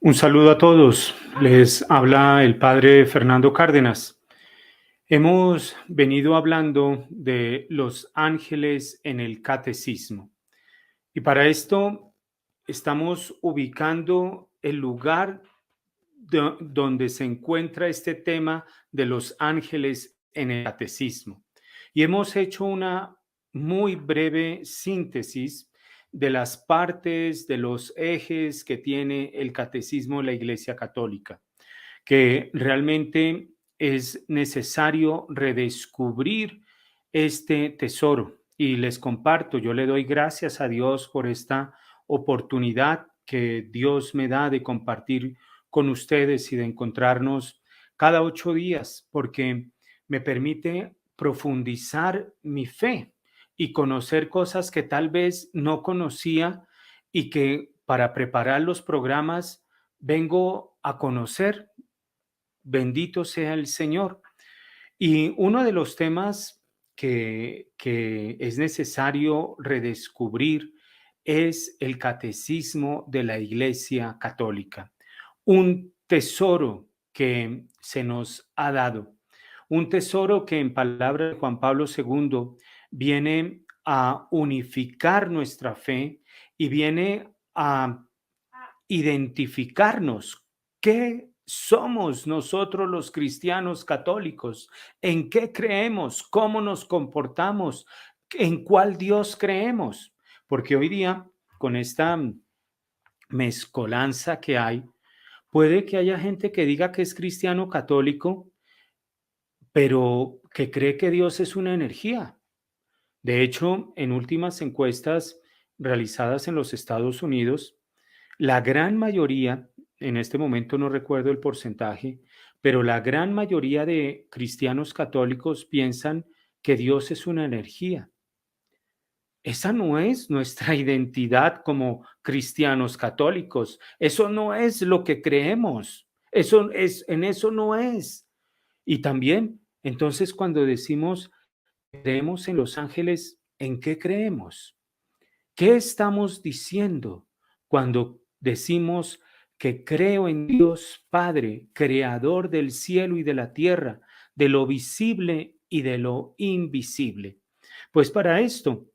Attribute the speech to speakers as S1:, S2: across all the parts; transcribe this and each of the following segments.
S1: Un saludo a todos. Les habla el padre Fernando Cárdenas. Hemos venido hablando de los ángeles en el catecismo. Y para esto estamos ubicando el lugar donde se encuentra este tema de los ángeles en el catecismo. Y hemos hecho una muy breve síntesis de las partes, de los ejes que tiene el catecismo de la Iglesia Católica, que realmente es necesario redescubrir este tesoro. Y les comparto, yo le doy gracias a Dios por esta oportunidad que Dios me da de compartir con ustedes y de encontrarnos cada 8 días, porque me permite profundizar mi fe y conocer cosas que tal vez no conocía y que para preparar los programas vengo a conocer. Bendito sea el Señor. Y uno de los temas que es necesario redescubrir es el catecismo de la Iglesia Católica, un tesoro que se nos ha dado, un tesoro que en palabras de Juan Pablo II viene a unificar nuestra fe y viene a identificarnos. ¿Qué somos nosotros los cristianos católicos? ¿En qué creemos? ¿Cómo nos comportamos? ¿En cuál Dios creemos? Porque hoy día, con esta mezcolanza que hay, puede que haya gente que diga que es cristiano católico, pero que cree que Dios es una energía. De hecho, en últimas encuestas realizadas en los Estados Unidos, la gran mayoría, en este momento no recuerdo el porcentaje, pero la gran mayoría de cristianos católicos piensan que Dios es una energía. Esa no es nuestra identidad como cristianos católicos. Eso no es lo que creemos. En eso no es. Y también, entonces, cuando decimos creemos en los ángeles, ¿en qué creemos? ¿Qué estamos diciendo cuando decimos que creo en Dios Padre, creador del cielo y de la tierra, de lo visible y de lo invisible? Pues para esto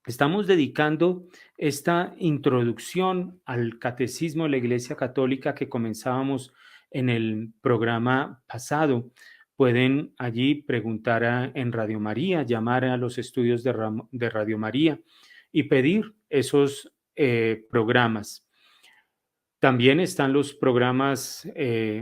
S1: estamos dedicando esta introducción al catecismo de la Iglesia Católica que comenzábamos en el programa pasado. Pueden allí preguntar en Radio María, llamar a los estudios de Radio María y pedir esos programas. También están los programas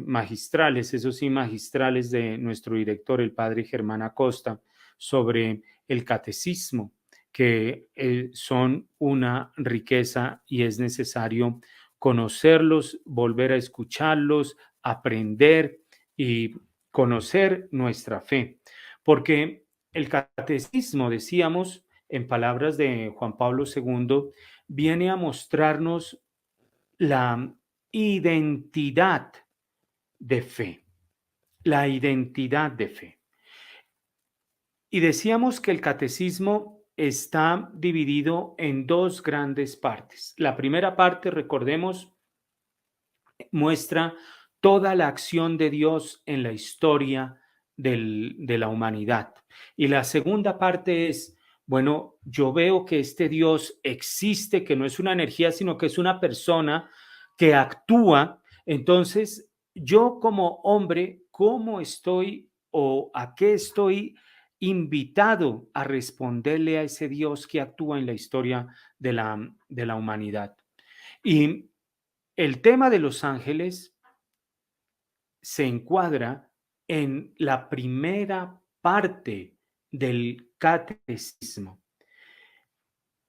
S1: magistrales, esos sí, magistrales de nuestro director, el padre Germán Acosta, sobre el catecismo, que son una riqueza y es necesario conocerlos, volver a escucharlos, aprender y conocer nuestra fe. Porque el catecismo, decíamos, en palabras de Juan Pablo II, viene a mostrarnos la identidad de fe, la identidad de fe. Y decíamos que el catecismo está dividido en dos grandes partes. La primera parte, recordemos, muestra toda la acción de Dios en la historia de la humanidad. Y la segunda parte es, bueno, yo veo que este Dios existe, que no es una energía, sino que es una persona que actúa. Entonces, yo como hombre, ¿cómo estoy o a qué estoy invitado a responderle a ese Dios que actúa en la historia de la humanidad? Y el tema de los ángeles se encuadra en la primera parte del catecismo,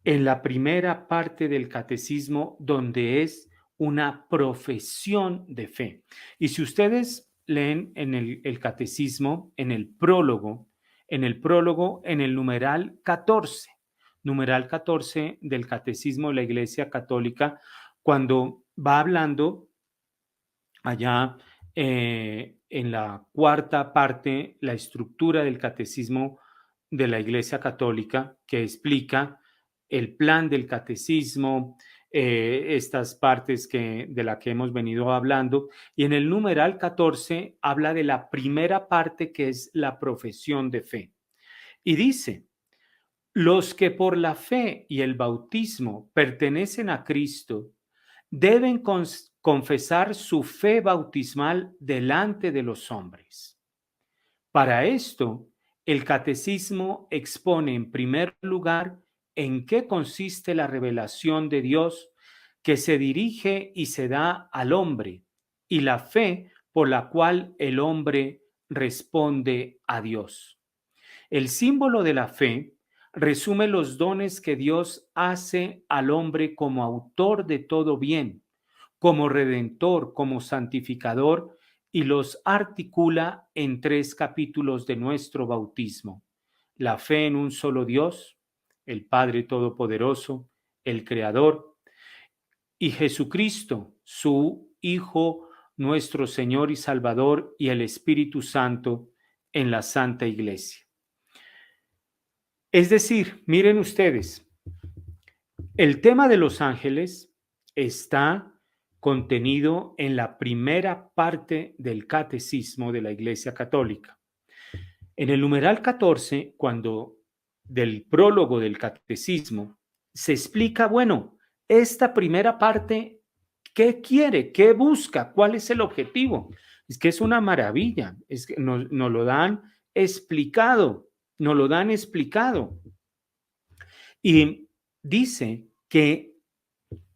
S1: en la primera parte del catecismo donde es una profesión de fe. Y si ustedes leen en el catecismo, en el numeral 14 del catecismo de la Iglesia Católica, cuando va hablando allá en la cuarta parte, la estructura del catecismo de la Iglesia Católica, que explica el plan del catecismo, estas partes de la que hemos venido hablando. Y en el numeral 14 habla de la primera parte, que es la profesión de fe. Y dice: los que por la fe y el bautismo pertenecen a Cristo deben confesar su fe bautismal delante de los hombres. Para esto, el catecismo expone en primer lugar en qué consiste la revelación de Dios que se dirige y se da al hombre, y la fe por la cual el hombre responde a Dios. El símbolo de la fe resume los dones que Dios hace al hombre como autor de todo bien, como redentor, como santificador, y los articula en 3 capítulos de nuestro bautismo: la fe en un solo Dios, el Padre Todopoderoso, el Creador, y Jesucristo, su Hijo, nuestro Señor y Salvador, y el Espíritu Santo en la Santa Iglesia. Es decir, miren ustedes, el tema de los ángeles está contenido en la primera parte del catecismo de la Iglesia Católica. En el numeral 14, cuando del prólogo del catecismo, se explica, bueno, esta primera parte, ¿qué quiere? ¿Qué busca? ¿Cuál es el objetivo? Es que es una maravilla, es que nos lo dan explicado, nos lo dan explicado. Y dice que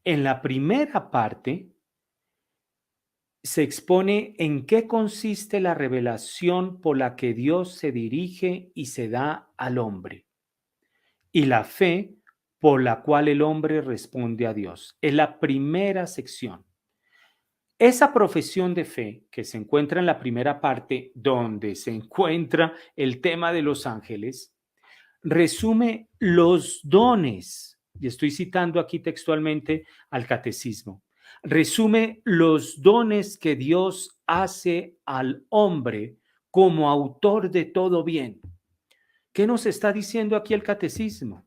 S1: en la primera parte se expone en qué consiste la revelación por la que Dios se dirige y se da al hombre, y la fe por la cual el hombre responde a Dios. Es la primera sección. Esa profesión de fe que se encuentra en la primera parte, donde se encuentra el tema de los ángeles, resume los dones, y estoy citando aquí textualmente al catecismo, resume los dones que Dios hace al hombre como autor de todo bien. ¿Qué nos está diciendo aquí el catecismo?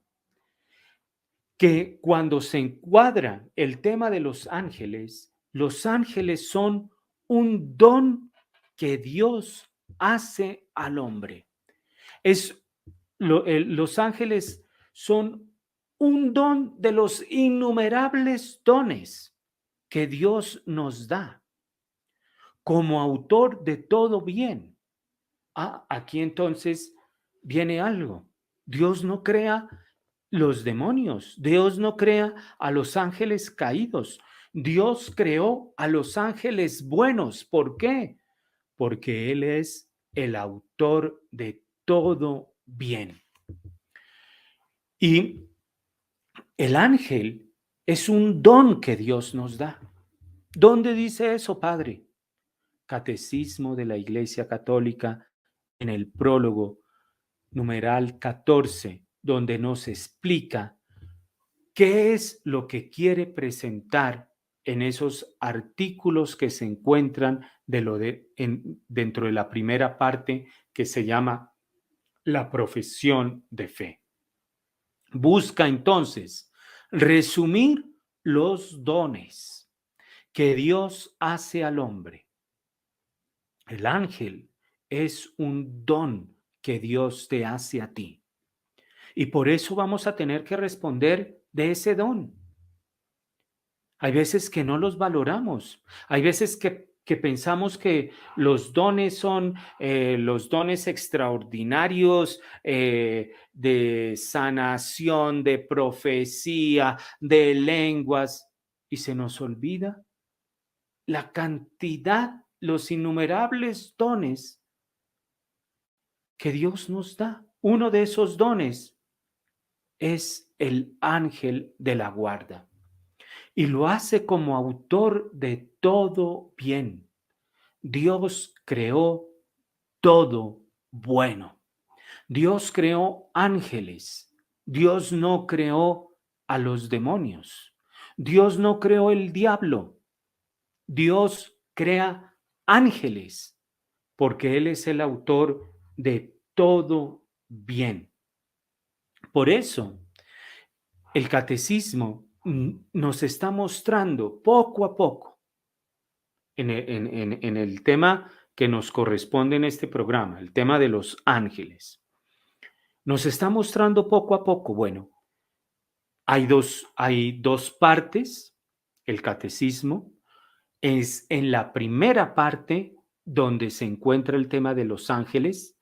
S1: Que cuando se encuadra el tema de los ángeles son un don que Dios hace al hombre. Los ángeles son un don de los innumerables dones que Dios nos da como autor de todo bien. Aquí entonces viene algo. Dios no crea los demonios, Dios no crea a los ángeles caídos, Dios creó a los ángeles buenos. ¿Por qué? Porque Él es el autor de todo bien. Y el ángel es un don que Dios nos da. ¿Dónde dice eso, Padre? Catecismo de la Iglesia Católica, en el prólogo, numeral 14, donde nos explica qué es lo que quiere presentar en esos artículos que se encuentran dentro de la primera parte, que se llama la profesión de fe. Busca entonces resumir los dones que Dios hace al hombre. El ángel es un don que Dios te hace a ti. Y por eso vamos a tener que responder de ese don. Hay veces que no los valoramos. Hay veces que pensamos que los dones son los dones extraordinarios de sanación, de profecía, de lenguas, y se nos olvida la cantidad, los innumerables dones que Dios nos da. Uno de esos dones es el ángel de la guarda, y lo hace como autor de todo bien. Dios creó todo bueno. Dios creó ángeles. Dios no creó a los demonios. Dios no creó el diablo. Dios crea ángeles porque Él es el autor de todo bien. Por eso, el catecismo nos está mostrando poco a poco en el tema que nos corresponde en este programa, el tema de los ángeles. Nos está mostrando poco a poco, bueno, hay dos partes, el catecismo es en la primera parte donde se encuentra el tema de los ángeles.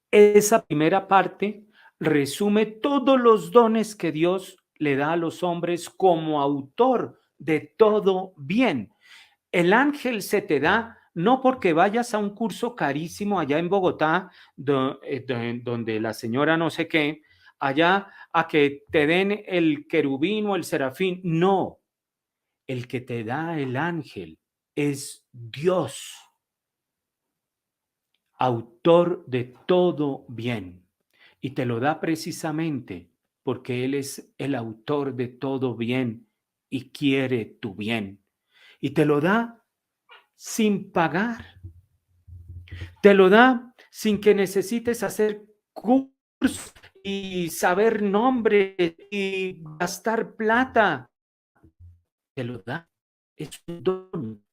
S1: Esa primera parte resume todos los dones que Dios le da a los hombres como autor de todo bien. El ángel se te da no porque vayas a un curso carísimo allá en Bogotá, donde la señora no sé qué, allá a que te den el querubín o el serafín. No, el que te da el ángel es Dios, autor de todo bien. Y te lo da precisamente porque Él es el autor de todo bien y quiere tu bien. Y te lo da sin pagar. Te lo da sin que necesites hacer cursos y saber nombres y gastar plata. Te lo da. Es un don,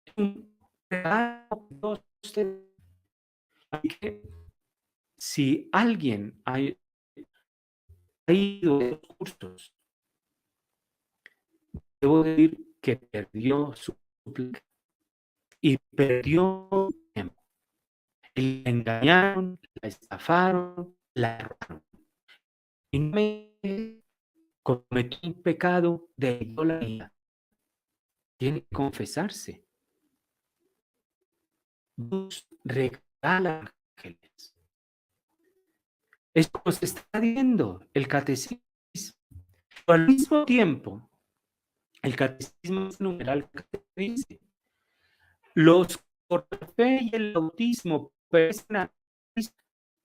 S1: es un regalo que Dios te da. Así que si alguien ha ido a los cursos, debo decir que perdió su plata y perdió tiempo. Y la engañaron, la estafaron, la robaron. Y no me cometió un pecado de idolatría. Tiene que confesarse. Dios regala ángeles. Esto nos está diciendo el catecismo. Pero al mismo tiempo, el catecismo numeral dice: los por la fe y el bautismo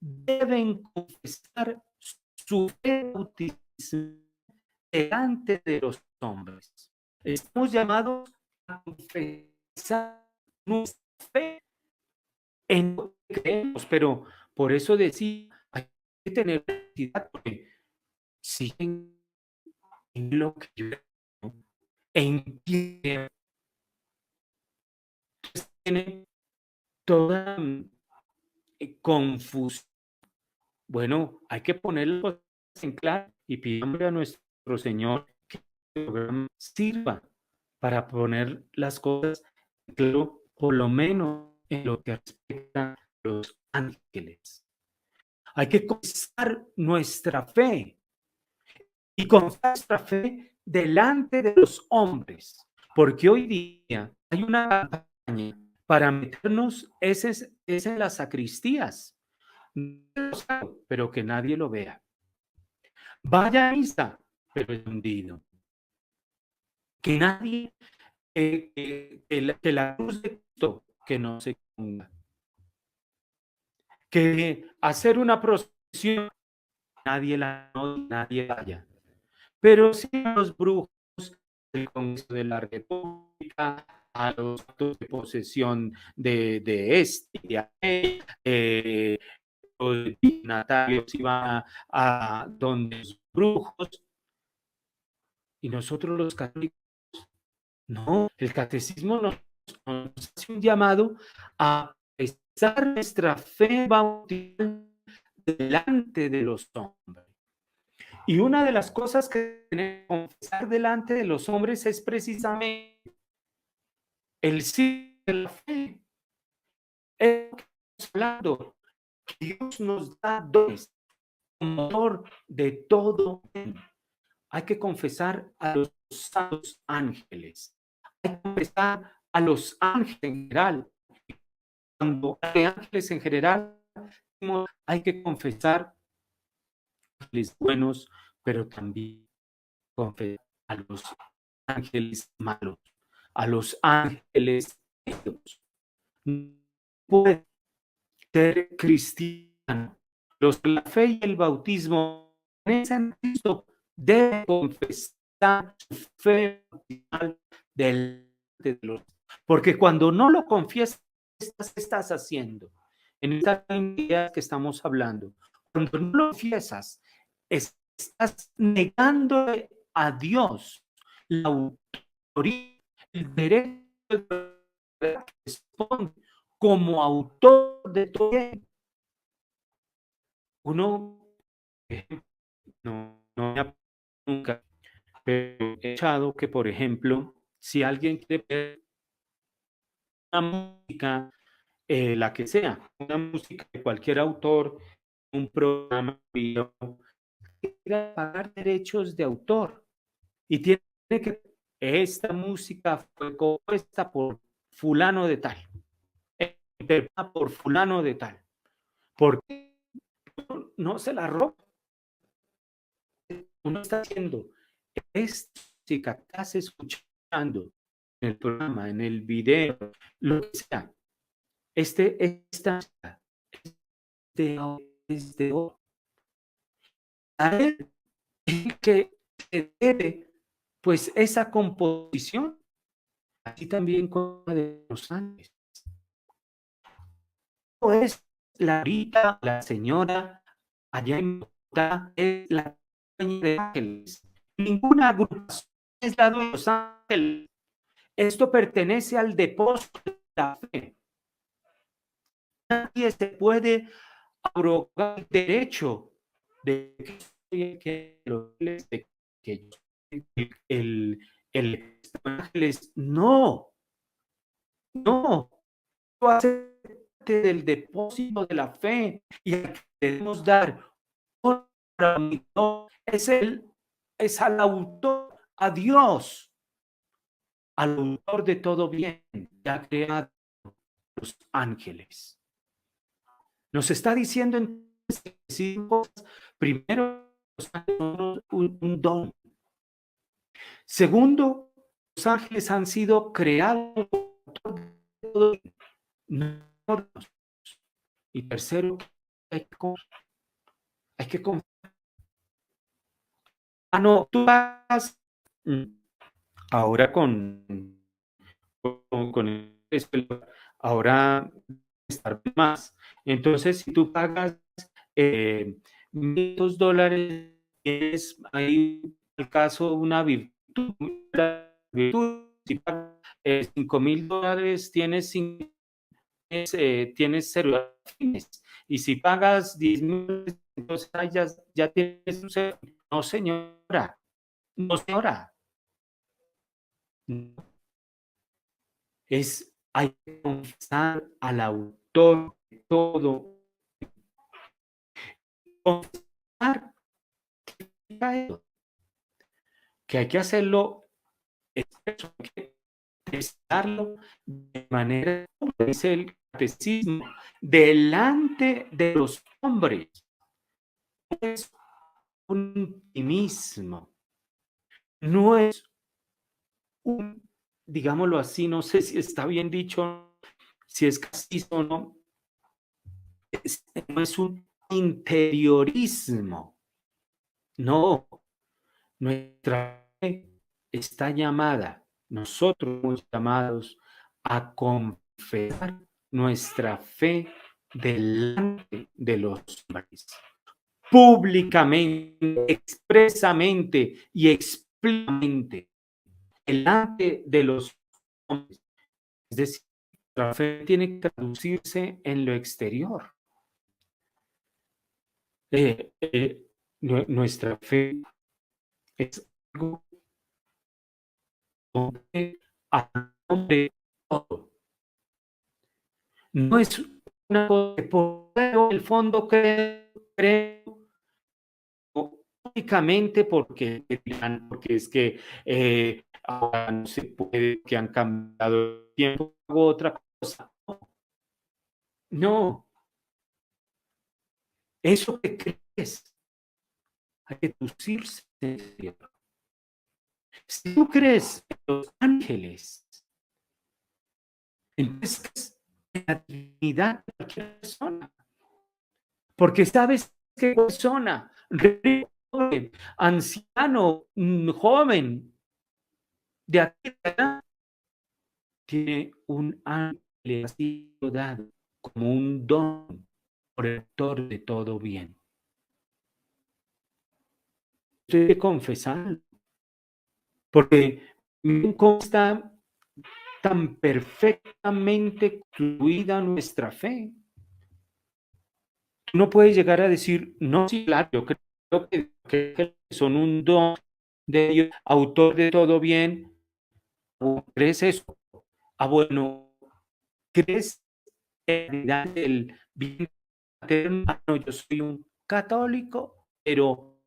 S1: deben confesar su fe bautismal delante de los hombres. Estamos llamados a confesar nuestra fe en lo que creemos, pero por eso decía, hay que tener cuidado porque siguen en lo que yo creo, en que tiene toda confusión. Bueno, hay que poner las cosas en claro y pidámosle a nuestro Señor que el programa sirva para poner las cosas en claro, por lo menos en lo que respecta a los ángeles. Hay que confesar nuestra fe y confesar nuestra fe delante de los hombres, porque hoy día hay una campaña para meternos es en las sacristías, pero que nadie lo vea. Vaya a misa, pero escondido. Que nadie, que la cruz de Cristo, que no se ponga. Que hacer una procesión, nadie vaya. Pero sí a los brujos del Congreso de la República, a los actos de posesión de este, de aquel, los dignatarios iban a donde los brujos, y nosotros los católicos, no, el catecismo nos hace un llamado a expresar nuestra fe bautismal delante de los hombres. Y una de las cosas que tenemos que confesar delante de los hombres es precisamente el sí de la fe. Es lo que estamos hablando, que Dios nos da dones, motor de todo. Hay que confesar a los santos ángeles. Hay que confesar a los ángeles en general. Cuando hay ángeles en general, hay que confesar a ángeles buenos, pero también confesar a los ángeles malos, a los ángeles malos. No puede ser cristiano. Los de la fe y el bautismo en Cristo deben confesar su fe bautismal delante de los. Porque cuando no lo confiesas, ¿qué estás haciendo? En esta idea que estamos hablando, cuando no lo confiesas, estás negando a Dios la autoría, el derecho de responde como autor de todo bien. Uno, no me ha nunca, pero he escuchado que, por ejemplo, si alguien quiere ver una música, la que sea, una música de cualquier autor, un programa, video, tiene que pagar derechos de autor y tiene que esta música fue compuesta por fulano de tal, interpretada por fulano de tal. ¿Por qué no se la roba? Uno está haciendo esta música que estás escuchando en el programa, en el video, lo que sea. Esta es de oro. A él que se debe, pues, esa composición, así también con la de los ángeles. No es la señora allá en Bogotá, es la dueña de Ángeles. Ninguna agrupación es la dueña de Los Ángeles. Esto pertenece al depósito de la fe. Nadie se puede abrogar el derecho de que yo soy el ángeles. No, no, esto hace parte del depósito de la fe y al que debemos dar honra es al autor, a Dios, al autor de todo bien que ha creado los ángeles. Nos está diciendo entonces cinco cosas. Primero, los ángeles son un don. Segundo, los ángeles han sido creados por todo, no por nosotros. Y tercero, hay que no, tú vas ahora con ahora estar más. Entonces, si tú pagas $1,000, tienes ahí el caso una virtud, si pagas $5,000, tienes cero afines. Y si pagas 10,000, entonces ya tienes un cero. No, señora, no, señora. Hay que confesar al autor de todo. Confesar que hay que hacerlo, hay que testarlo de manera, como dice el catecismo, delante de los hombres. No es un optimismo, no es un, digámoslo así, no sé si está bien dicho, si es castizo o no, no es un interiorismo, no, nuestra fe está llamada, nosotros somos llamados a confesar nuestra fe delante de los hombres, públicamente, expresamente y explícitamente delante de los hombres. Es decir, la fe tiene que traducirse en lo exterior. Nuestra fe es algo al nombre de todo. No es una cosa que por el fondo creo únicamente porque es que ahora no se puede, que han cambiado el tiempo, hago otra cosa. No, eso que crees, hay que traducirse en serio. Si tú crees en los ángeles, entonces en la divinidad de cualquier persona, porque sabes qué persona, rico, joven, anciano, joven, de aquella edad, tiene un ángel así dado como un don protector de todo bien. Estoy de confesar. porque miren cómo está tan perfectamente construida nuestra fe. Tú no puedes llegar a decir, no, sí, claro, yo creo que son un don de Dios, autor de todo bien. ¿Crees eso? Ah, bueno, ¿crees en la realidad del bien eterno? Ah, no, yo soy un católico, pero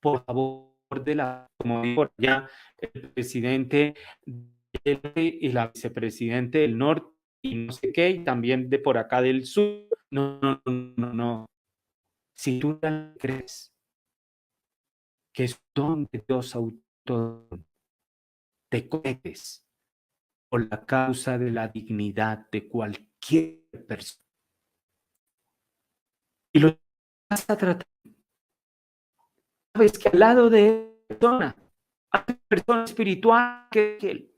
S1: por favor de la, como dijo ya el presidente del norte y la vicepresidente del norte y no sé qué, y también de por acá del sur. No, no, no, no, no. Si tú ya crees que es don de Dios autor, te cometes por la causa de la dignidad de cualquier persona. Y lo vas a tratar, sabes que al lado de esa persona hay una persona espiritual que él.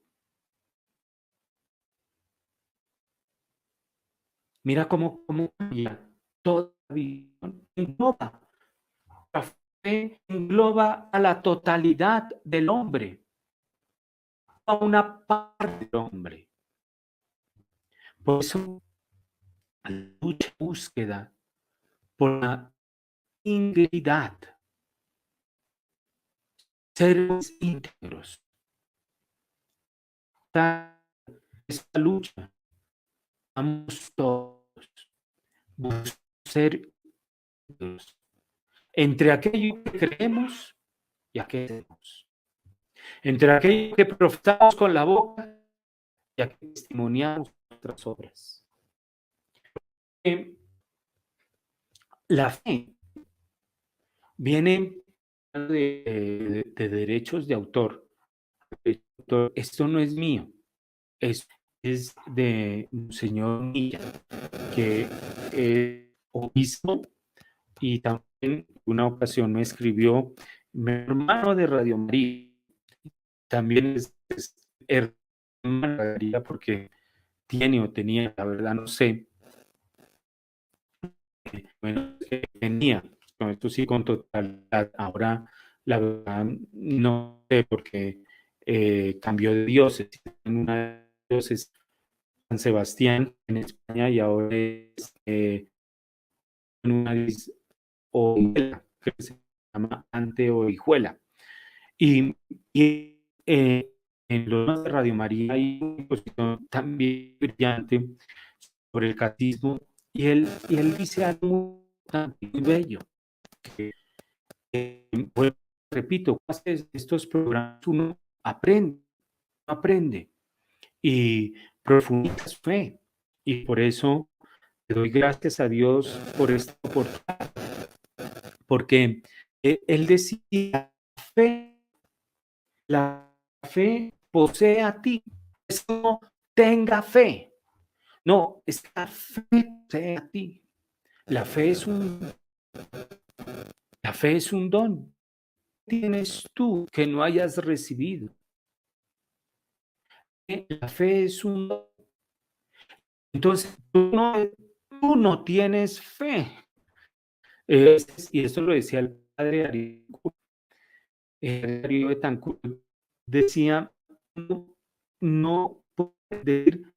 S1: Mira cómo cambia toda visión. La fe engloba a la totalidad del hombre, a una parte del hombre. Por eso, la lucha, búsqueda por la integridad, seres íntegros. Esta lucha, vamos todos, buscamos ser íntegros entre aquello que creemos y aquello que hacemos, entre aquello que profesamos con la boca y aquello que testimoniamos con nuestras obras. Eh, La fe viene de derechos de autor. Esto no es mío, es de un señor Milla, que es obispo y también en una ocasión me escribió mi hermano de Radio María, también es hermano de María porque tiene o tenía, la verdad no sé, bueno, tenía, con esto sí con totalidad, ahora la verdad no sé porque cambió de diócesis, en una diócesis San Sebastián en España y ahora es en una diócesis Orihuela, que se llama Ante Orihuela. Y en los de Radio María hay una exposición también brillante sobre el catecismo y él dice algo muy bello, que bueno, repito, estos programas uno aprende y profundiza su fe. Y por eso le doy gracias a Dios por esta oportunidad, porque él decía, la fe posee a ti, es como tenga fe. No, esta fe posee a ti. La fe es un, la fe es un don. Tienes tú que no hayas recibido. La fe es un don. Entonces, tú no tienes fe. Y esto lo decía el padre Darío Betancourt, decía, no, no puedes decir,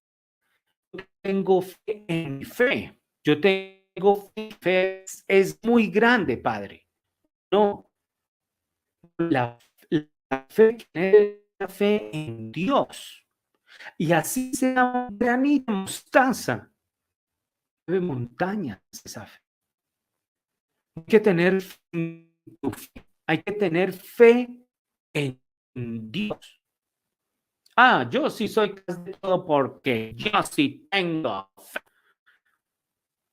S1: tengo fe en mi fe. Yo tengo fe, es muy grande, padre. No, la, la fe es la fe en Dios. Y así sea un granito de mostaza, de montañas esa fe. Hay que tener fe en tu fe. Hay que tener fe en Dios. Ah, yo sí soy capaz de todo porque yo sí tengo fe.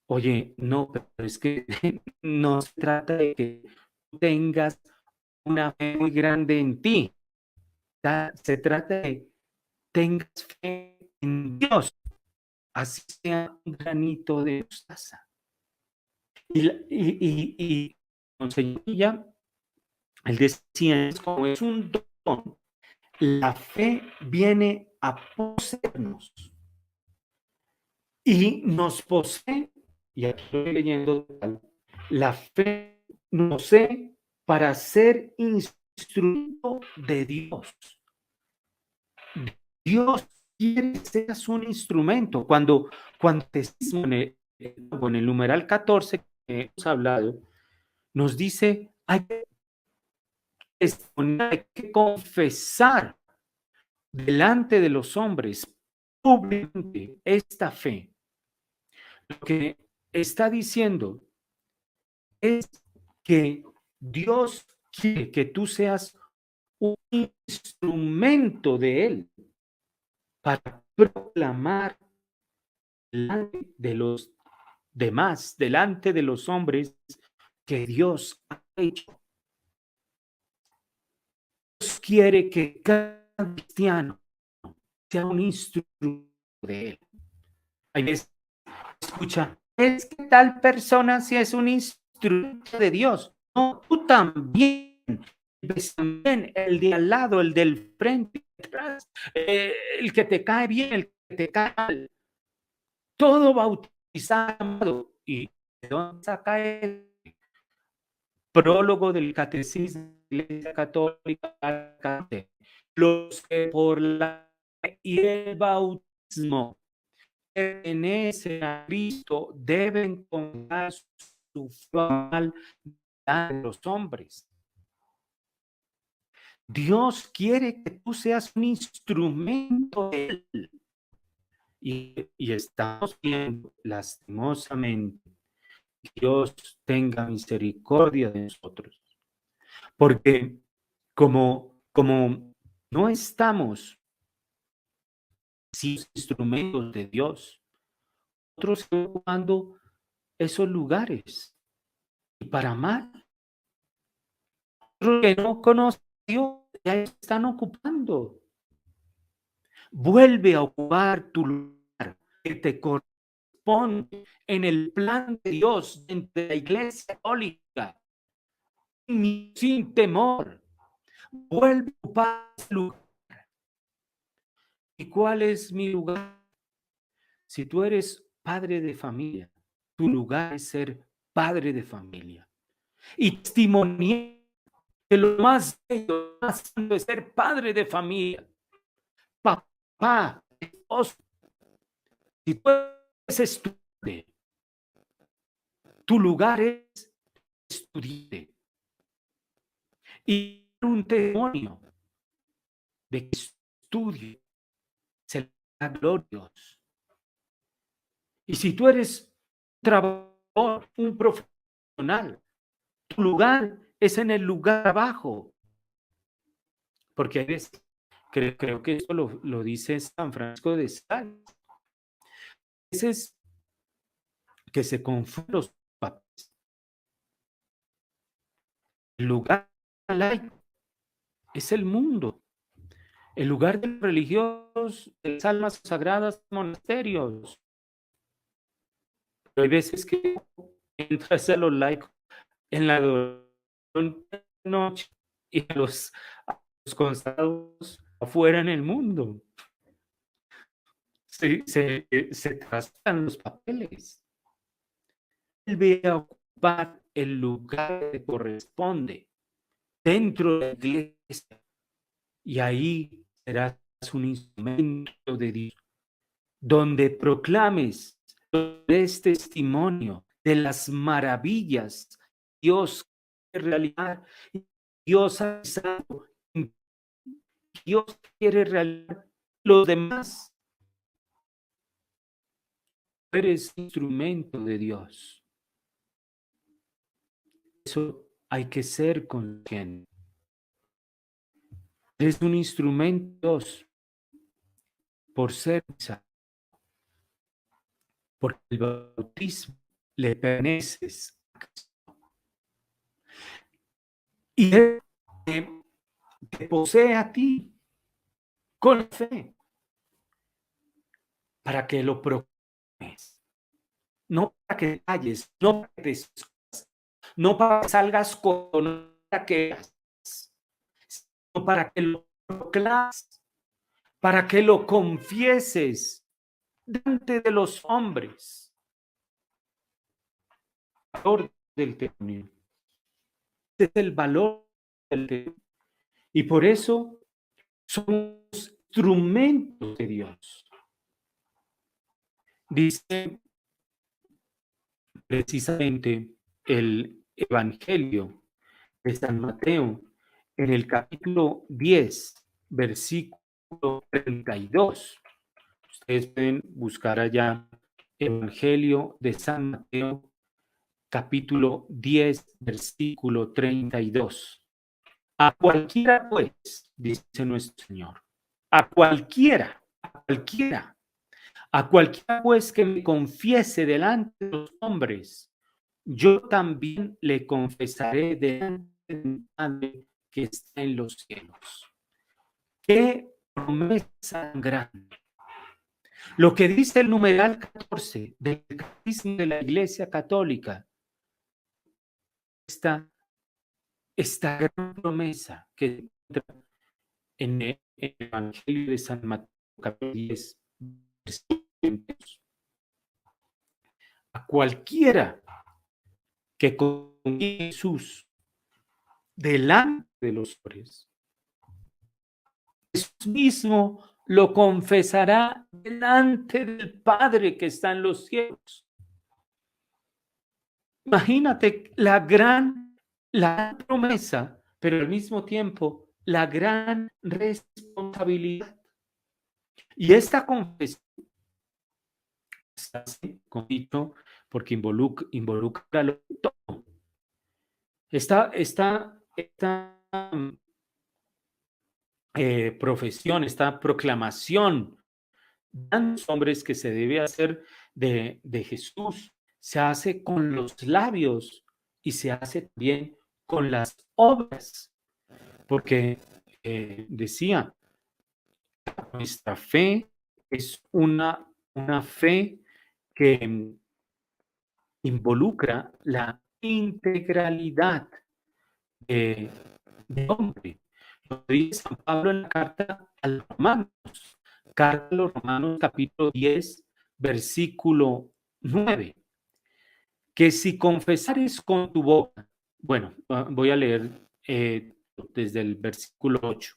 S1: Oye, no, pero es que no se trata de que tú tengas una fe muy grande en ti. Se trata de tengas fe en Dios, así sea un granito de mostaza. Y Monseñor Villa, él decía, es como es un don, la fe viene a poseernos y nos posee, y aquí estoy leyendo, la fe nos posee para ser instrumento de Dios. Dios quiere que seas un instrumento. Cuando te en el numeral 14 que hemos hablado, nos dice, hay que confesar delante de los hombres públicamente esta fe. Lo que está diciendo es que Dios quiere que tú seas un instrumento de Él para proclamar delante de los demás, delante de los hombres, que Dios ha hecho. Dios quiere que cada cristiano sea un instrumento de Él. Hay veces escucha, es que tal persona sí es un instrumento de Dios. No, tú también. Pues también el de al lado, el del frente, atrás, el que te cae bien, el que te cae mal, todo bautizado. ¿Y de dónde saca el prólogo del catecismo de la Iglesia Católica? Los que por la y el bautismo pertenecen a Cristo deben contar su mal a los hombres. Dios quiere que tú seas un instrumento de Él. Y estamos viendo lastimosamente que Dios tenga misericordia de nosotros. Porque como no estamos sin instrumentos de Dios, nosotros estamos ocupando esos lugares. Y para mal, los que no conocen a Dios ya están ocupando. Vuelve a ocupar tu lugar que te corresponde en el plan de Dios entre la Iglesia Católica, sin temor. Vuelve a ocupar ese lugar. ¿Y cuál es mi lugar? Si tú eres padre de familia, tu lugar es ser padre de familia y testimoniar que lo más bello, más santo es ser padre de familia, papá, esposo. Si tú eres estudiante, tu lugar es estudiar y un testimonio de que estudio se le da gloria a Dios. Y si tú eres un trabajador, un profesional, tu lugar es en el lugar abajo, porque hay veces, creo que eso lo dice San Francisco de Sales, a veces que se confunden los papeles. El lugar laico es el mundo, el lugar de los religiosos, de las almas sagradas, monasterios. Pero hay veces que entras a los laicos en la adoración de la noche y a los consagrados afuera en el mundo. Se traspasan los papeles. Vuelve a ocupar el lugar que corresponde dentro de la iglesia y ahí serás un instrumento de Dios, donde proclames, des testimonio de las maravillas que Dios quiere realizar, Dios ha pensado, Dios quiere realizar los demás. Eres instrumento de Dios. Eso hay que ser consciente. Eres un instrumento de Dios por ser salvo, porque el bautismo le perteneces a Cristo. Y Él te posee a ti con fe para que lo proclames, no para que calles, no para que te escondas, no para que salgas con que sino para que lo proclames, para que lo confieses delante de los hombres. El valor del testimonio. Este es el valor del testimonio. Y por eso somos instrumentos de Dios. Dice precisamente el Evangelio de San Mateo en el capítulo 10, versículo 32. Ustedes pueden buscar allá Evangelio de San Mateo, capítulo 10, versículo 32. A cualquiera, pues, dice nuestro Señor, a cualquiera, a cualquiera, pues, que me confiese delante de los hombres, yo también le confesaré delante de mi Padre que está en los cielos. ¡Qué promesa tan grande! Lo que dice el numeral 14 del Catecismo de la Iglesia Católica, esta gran promesa que se encuentra en el Evangelio de San Mateo, capítulo 10, a cualquiera que confíe en Jesús delante de los hombres, Jesús mismo lo confesará delante del Padre que está en los cielos. Imagínate la promesa, pero al mismo tiempo la gran responsabilidad. Y esta confesión se hace con dicho porque involucra todo. Esta profesión, esta proclamación de los hombres que se debe hacer de Jesús, se hace con los labios y se hace también con las obras, porque decía, nuestra fe es una fe que involucra la integralidad de hombre. Lo dice San Pablo en la carta a los Romanos, capítulo 10, versículo 9, que si confesares con tu boca, bueno, voy a leer desde el versículo 8,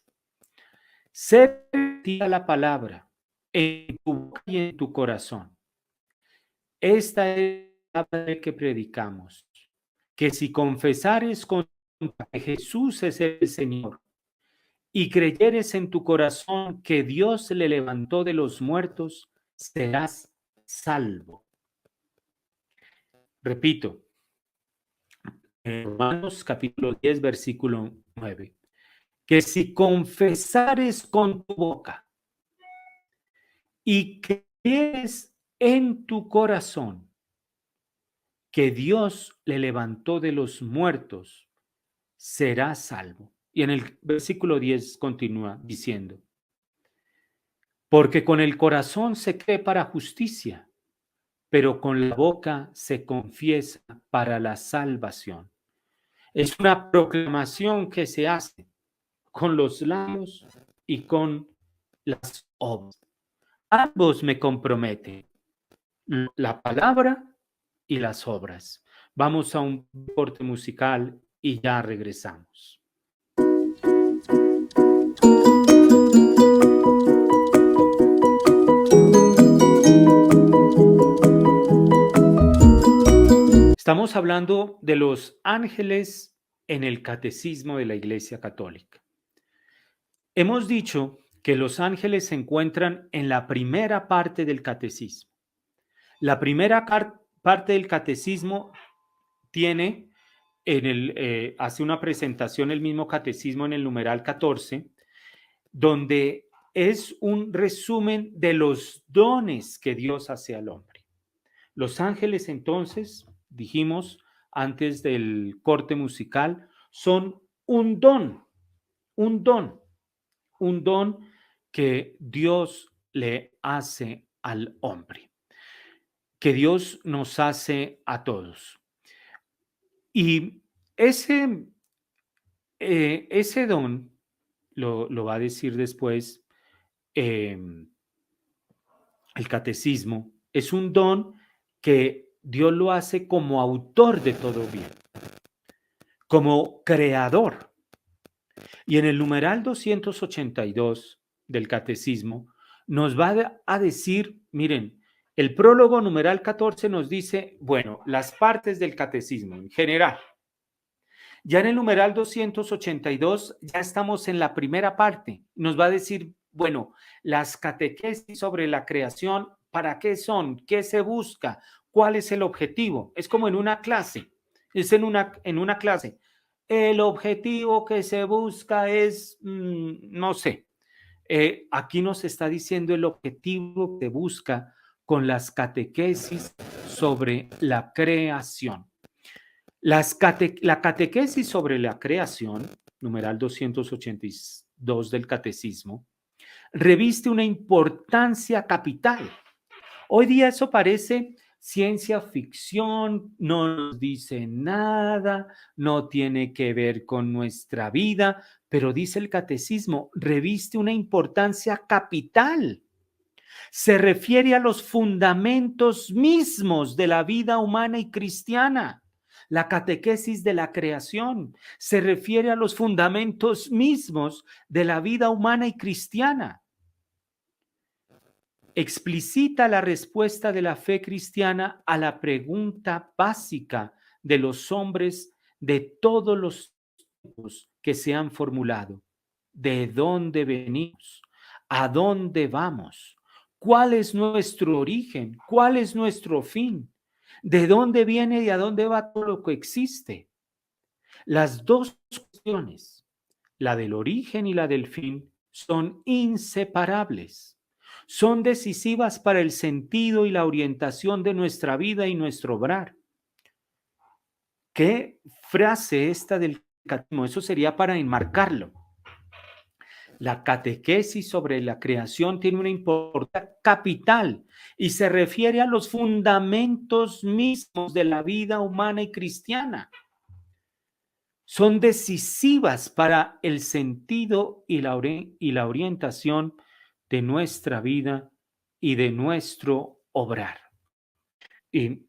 S1: sé la palabra en tu boca y en tu corazón. Esta es la palabra que predicamos, que si confesares con tu boca que Jesús es el Señor y creyeres en tu corazón que Dios le levantó de los muertos, serás salvo. Repito, Romanos capítulo 10, versículo 9, que si confesares con tu boca y crees en tu corazón que Dios le levantó de los muertos, serás salvo. Y en el versículo 10 continúa diciendo, porque con el corazón se cree para justicia, pero con la boca se confiesa para la salvación. Es una proclamación que se hace con los labios y con las obras. Ambos me comprometen, la palabra y las obras. Vamos a un corte musical y ya regresamos. Estamos hablando de los ángeles en el catecismo de la Iglesia Católica. Hemos dicho que los ángeles se encuentran en la primera parte del catecismo. La primera parte del catecismo tiene hace una presentación el mismo catecismo en el numeral 14, donde es un resumen de los dones que Dios hace al hombre. Los ángeles, entonces, dijimos antes del corte musical, son un don que Dios le hace al hombre, que Dios nos hace a todos. Y ese don, lo va a decir después el catecismo, es un don que Dios lo hace como autor de todo bien, como creador. Y en el numeral 282 del catecismo, nos va a decir, miren, el prólogo numeral 14 nos dice, bueno, las partes del catecismo en general. Ya en el numeral 282 ya estamos en la primera parte. Nos va a decir, bueno, las catequesis sobre la creación, ¿para qué son? ¿Qué se busca? ¿Cuál es el objetivo? Es como en una clase. Es en una clase. El objetivo que se busca es, no sé, aquí nos está diciendo el objetivo que busca con las catequesis sobre la creación. La catequesis sobre la creación, numeral 282 del catecismo, reviste una importancia capital. Hoy día eso parece ciencia ficción, no nos dice nada, no tiene que ver con nuestra vida, pero dice el catecismo, reviste una importancia capital. Se refiere a los fundamentos mismos de la vida humana y cristiana. La catequesis de la creación se refiere a los fundamentos mismos de la vida humana y cristiana. Explicita la respuesta de la fe cristiana a la pregunta básica de los hombres de todos los tiempos que se han formulado. ¿De dónde venimos? ¿A dónde vamos? ¿Cuál es nuestro origen? ¿Cuál es nuestro fin? ¿De dónde viene y a dónde va todo lo que existe? Las dos cuestiones, la del origen y la del fin, son inseparables. Son decisivas para el sentido y la orientación de nuestra vida y nuestro obrar. ¿Qué frase esta del catecismo? Eso sería para enmarcarlo. La catequesis sobre la creación tiene una importancia capital y se refiere a los fundamentos mismos de la vida humana y cristiana. Son decisivas para el sentido y la orientación de nuestra vida y de nuestro obrar. Y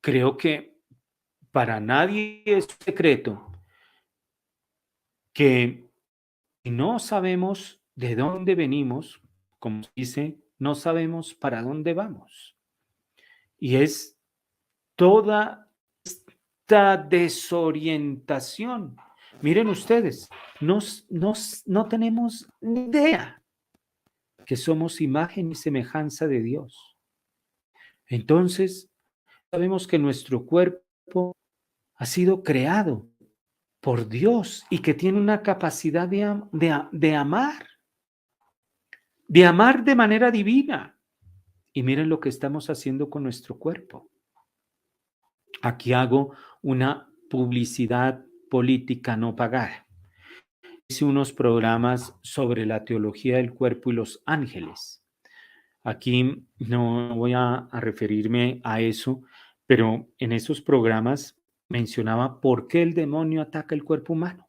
S1: creo que para nadie es secreto que si no sabemos de dónde venimos, como dice, no sabemos para dónde vamos. Y es toda esta desorientación. Miren ustedes, no tenemos ni idea que somos imagen y semejanza de Dios. Entonces, sabemos que nuestro cuerpo ha sido creado por Dios y que tiene una capacidad de amar de manera divina. Y miren lo que estamos haciendo con nuestro cuerpo. Aquí hago una publicidad política no pagada. Hice unos programas sobre la teología del cuerpo y los ángeles. Aquí no voy a referirme a eso, pero en esos programas mencionaba por qué el demonio ataca el cuerpo humano.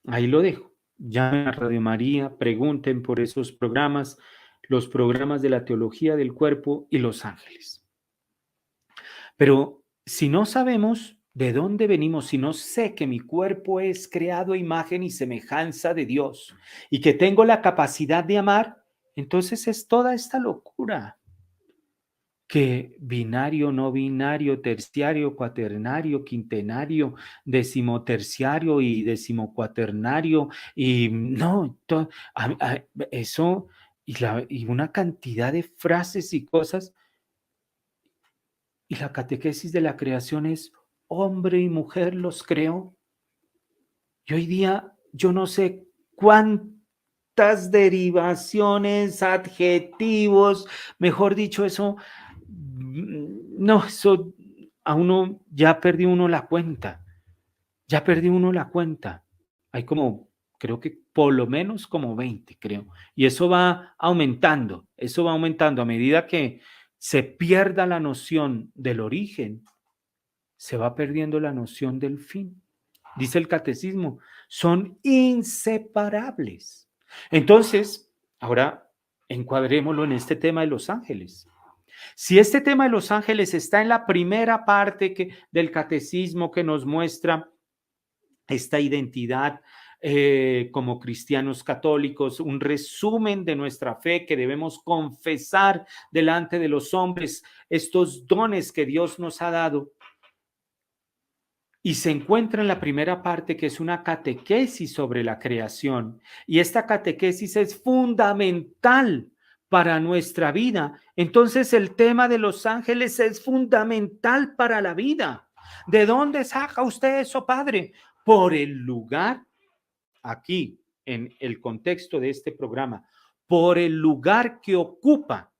S1: Ahí lo dejo. Llamen a Radio María, pregunten por esos programas, los programas de la teología del cuerpo y los ángeles. Pero si no sabemos de dónde venimos, si no sé que mi cuerpo es creado a imagen y semejanza de Dios y que tengo la capacidad de amar, entonces es toda esta locura. Que binario, no binario, terciario, cuaternario, quintenario, decimoterciario y decimocuaternario, y no, eso, y una cantidad de frases y cosas, y la catequesis de la creación es hombre y mujer los creó. Y hoy día yo no sé cuántas derivaciones, adjetivos, mejor dicho, eso, no, eso a uno ya perdió uno la cuenta. Ya perdió uno la cuenta. Hay como, creo que por lo menos como 20, creo. Y eso va aumentando a medida que se pierda la noción del origen, se va perdiendo la noción del fin. Dice el catecismo, son inseparables. Entonces, ahora encuadrémoslo en este tema de los ángeles. Si este tema de los ángeles está en la primera parte del catecismo que nos muestra esta identidad como cristianos católicos, un resumen de nuestra fe que debemos confesar delante de los hombres, estos dones que Dios nos ha dado. Y se encuentra en la primera parte, que es una catequesis sobre la creación. Y esta catequesis es fundamental para nuestra vida. Entonces el tema de los ángeles es fundamental para la vida. ¿De dónde saca usted eso, padre? Por el lugar, aquí, en el contexto de este programa, por el lugar que ocupa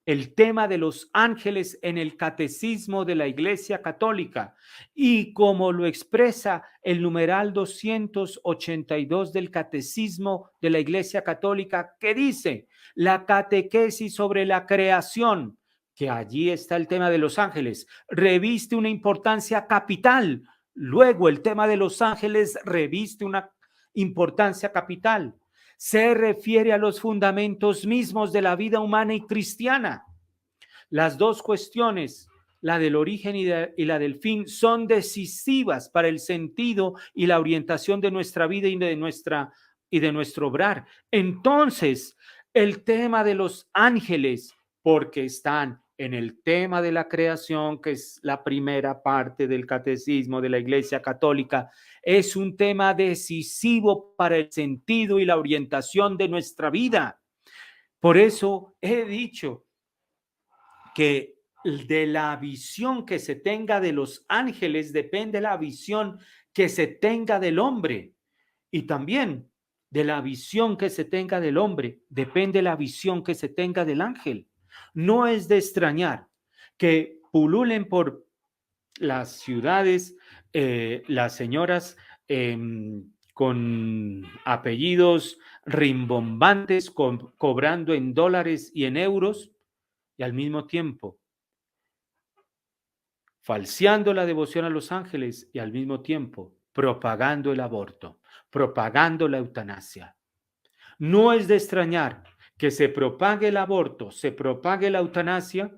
S1: el tema de los ángeles en el catecismo de la Iglesia Católica y como lo expresa el numeral 282 del catecismo de la Iglesia Católica, que dice la catequesis sobre la creación, que allí está el tema de los ángeles, reviste una importancia capital. Luego el tema de los ángeles reviste una importancia capital. Se refiere a los fundamentos mismos de la vida humana y cristiana. Las dos cuestiones, la del origen y la del fin, son decisivas para el sentido y la orientación de nuestra vida y de nuestro obrar. Entonces, el tema de los ángeles, porque están en el tema de la creación, que es la primera parte del catecismo de la Iglesia Católica, es un tema decisivo para el sentido y la orientación de nuestra vida. Por eso he dicho que de la visión que se tenga de los ángeles depende la visión que se tenga del hombre. Y también de la visión que se tenga del hombre depende la visión que se tenga del ángel. No es de extrañar que pululen por las ciudades las señoras con apellidos rimbombantes, cobrando en dólares y en euros, y al mismo tiempo falseando la devoción a los ángeles y al mismo tiempo propagando el aborto, propagando la eutanasia. No es de extrañar que se propague el aborto, se propague la eutanasia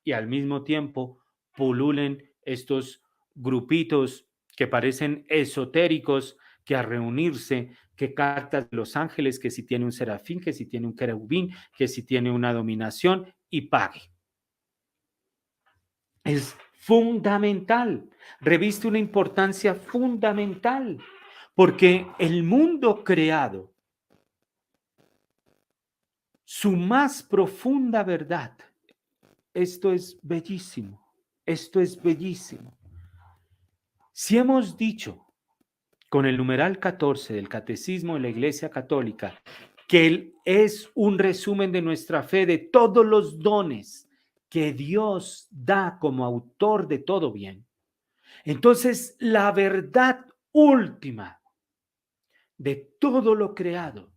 S1: y al mismo tiempo pululen estos grupitos que parecen esotéricos, que a reunirse, que cartas de los ángeles, que si tiene un serafín, que si tiene un querubín, que si tiene una dominación y pague. Es fundamental, reviste una importancia fundamental, porque el mundo creado, su más profunda verdad, esto es bellísimo, esto es bellísimo. Si hemos dicho con el numeral 14 del Catecismo de la Iglesia Católica que él es un resumen de nuestra fe, de todos los dones que Dios da como autor de todo bien, entonces la verdad última de todo lo creado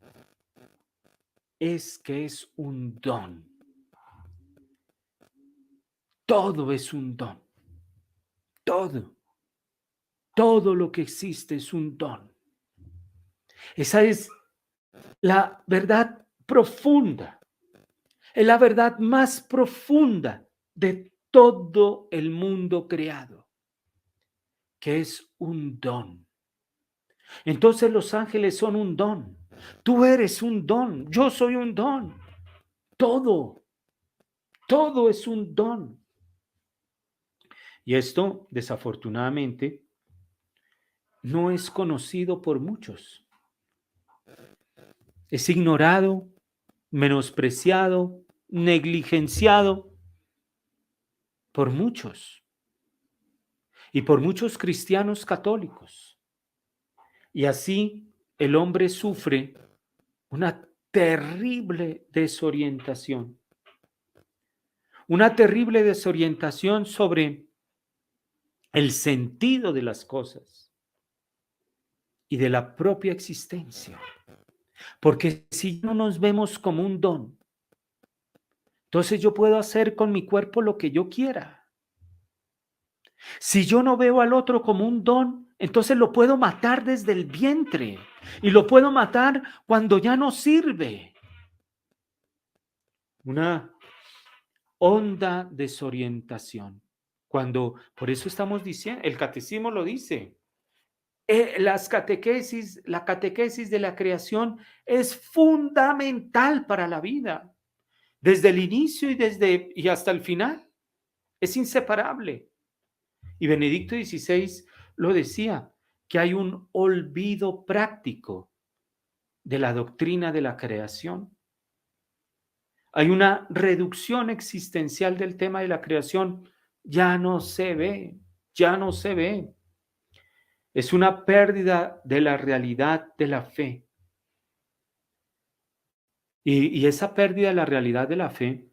S1: es que es un don. Todo es un don. Todo lo que existe es un don. Esa es la verdad profunda, es la verdad más profunda de todo el mundo creado, que es un don. Entonces los ángeles son un don. Tú eres un don, yo soy un don. Todo es un don. Y esto, desafortunadamente, no es conocido por muchos. Es ignorado, menospreciado, negligenciado por muchos y por muchos cristianos católicos. Y así el hombre sufre una terrible desorientación. Una terrible desorientación sobre el sentido de las cosas y de la propia existencia. Porque si no nos vemos como un don, entonces yo puedo hacer con mi cuerpo lo que yo quiera. Si yo no veo al otro como un don, entonces lo puedo matar desde el vientre y lo puedo matar cuando ya no sirve. Una honda desorientación. Por eso estamos diciendo, el catecismo lo dice, la catequesis de la creación es fundamental para la vida, desde el inicio y hasta el final. Es inseparable. Y Benedicto XVI lo decía, que hay un olvido práctico de la doctrina de la creación. Hay una reducción existencial del tema de la creación. Ya no se ve, ya no se ve. Es una pérdida de la realidad de la fe. Y esa pérdida de la realidad de la fe,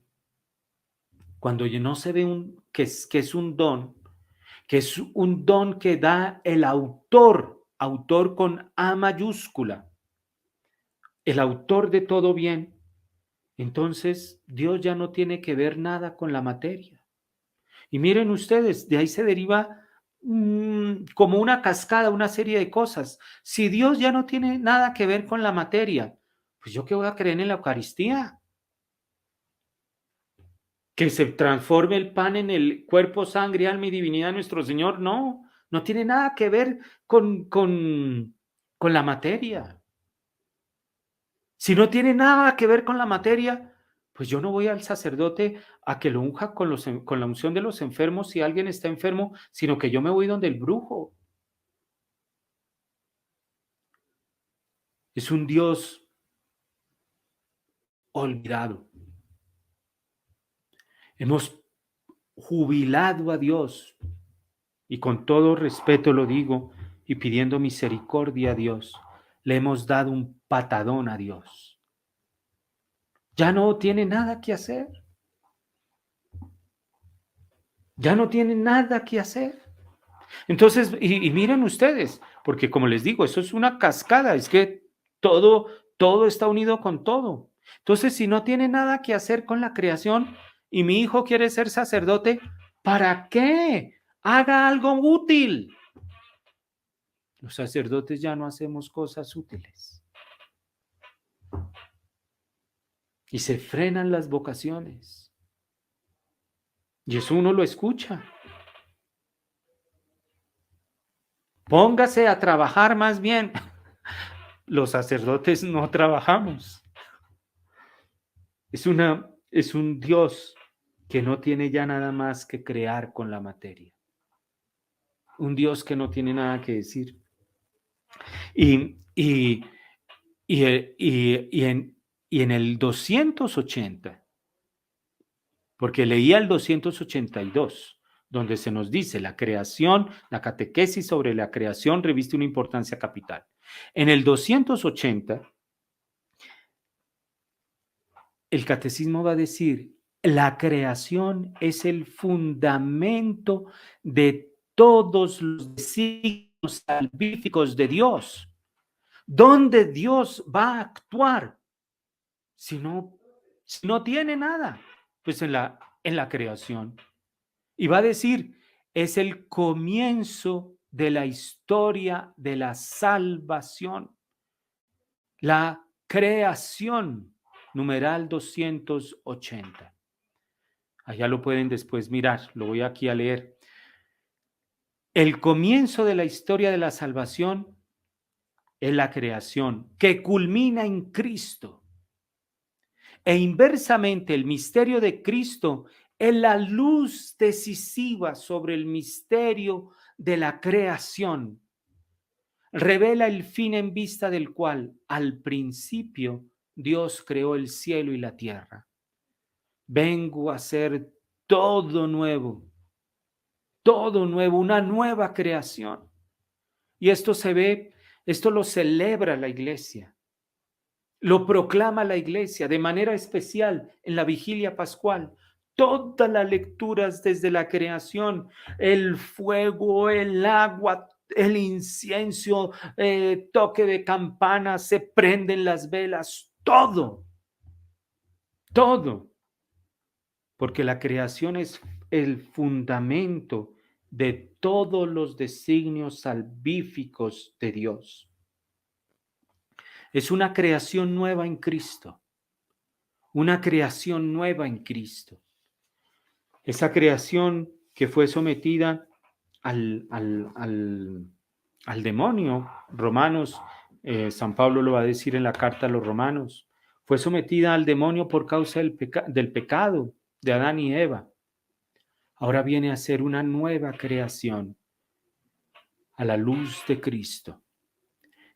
S1: cuando ya no se ve que es un don, que es un don que da el autor con A mayúscula, el autor de todo bien, entonces Dios ya no tiene que ver nada con la materia. Y miren ustedes, de ahí se deriva como una cascada, una serie de cosas. Si Dios ya no tiene nada que ver con la materia, pues yo qué voy a creer en la Eucaristía. Que se transforme el pan en el cuerpo, sangre, alma y divinidad de nuestro Señor, no, no tiene nada que ver con la materia. Si no tiene nada que ver con la materia, pues yo no voy al sacerdote a que lo unja con la unción de los enfermos si alguien está enfermo, sino que yo me voy donde el brujo. Es un Dios olvidado. Hemos jubilado a Dios, y con todo respeto lo digo, y pidiendo misericordia a Dios, le hemos dado un patadón a Dios. Ya no tiene nada que hacer. Ya no tiene nada que hacer. Entonces, y miren ustedes, porque como les digo, eso es una cascada, es que todo está unido con todo. Entonces, si no tiene nada que hacer con la creación y mi hijo quiere ser sacerdote, ¿para qué? Haga algo útil. Los sacerdotes ya no hacemos cosas útiles. Y se frenan las vocaciones. Y eso uno lo escucha. Póngase a trabajar más bien. Los sacerdotes no trabajamos. Es un Dios que no tiene ya nada más que crear con la materia. Un Dios que no tiene nada que decir. Y, y, y en el 280, porque leía el 282, donde se nos dice la creación, la catequesis sobre la creación reviste una importancia capital. En el 280, el catecismo va a decir, la creación es el fundamento de todos los designios salvíficos de Dios. ¿Dónde Dios va a actuar si no tiene nada? Pues en la creación. Y va a decir, es el comienzo de la historia de la salvación. La creación, numeral 280. Allá lo pueden después mirar, lo voy aquí a leer. El comienzo de la historia de la salvación es la creación, que culmina en Cristo. E inversamente, el misterio de Cristo es la luz decisiva sobre el misterio de la creación. Revela el fin en vista del cual, al principio, Dios creó el cielo y la tierra. Vengo a hacer todo nuevo, una nueva creación. Y esto se ve, esto lo celebra la iglesia, lo proclama la iglesia de manera especial en la vigilia pascual. Todas las lecturas desde la creación, el fuego, el agua, el incienso, toque de campana, se prenden las velas, todo, porque la creación es el fundamento de todos los designios salvíficos de Dios. Es una creación nueva en Cristo, una creación nueva en Cristo. Esa creación que fue sometida al al demonio. Romanos, San Pablo lo va a decir en la carta a los romanos. Fue sometida al demonio por causa del pecado de Adán y Eva. Ahora viene a ser una nueva creación a la luz de Cristo.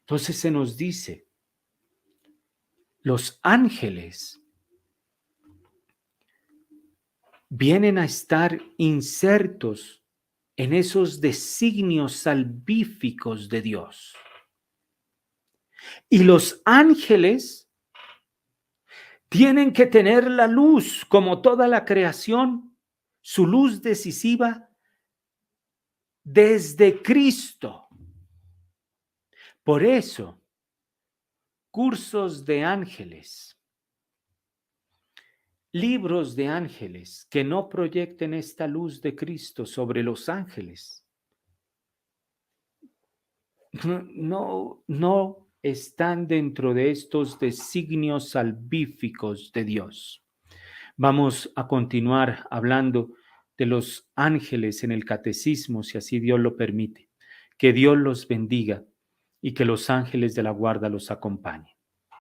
S1: Entonces se nos dice, los ángeles vienen a estar insertos en esos designios salvíficos de Dios. Y los ángeles tienen que tener la luz, como toda la creación, su luz decisiva desde Cristo. Por eso, cursos de ángeles, libros de ángeles que no proyecten esta luz de Cristo sobre los ángeles, no están dentro de estos designios salvíficos de Dios. Vamos a continuar hablando de los ángeles en el catecismo, si así Dios lo permite. Que Dios los bendiga y que los ángeles de la guarda los acompañen.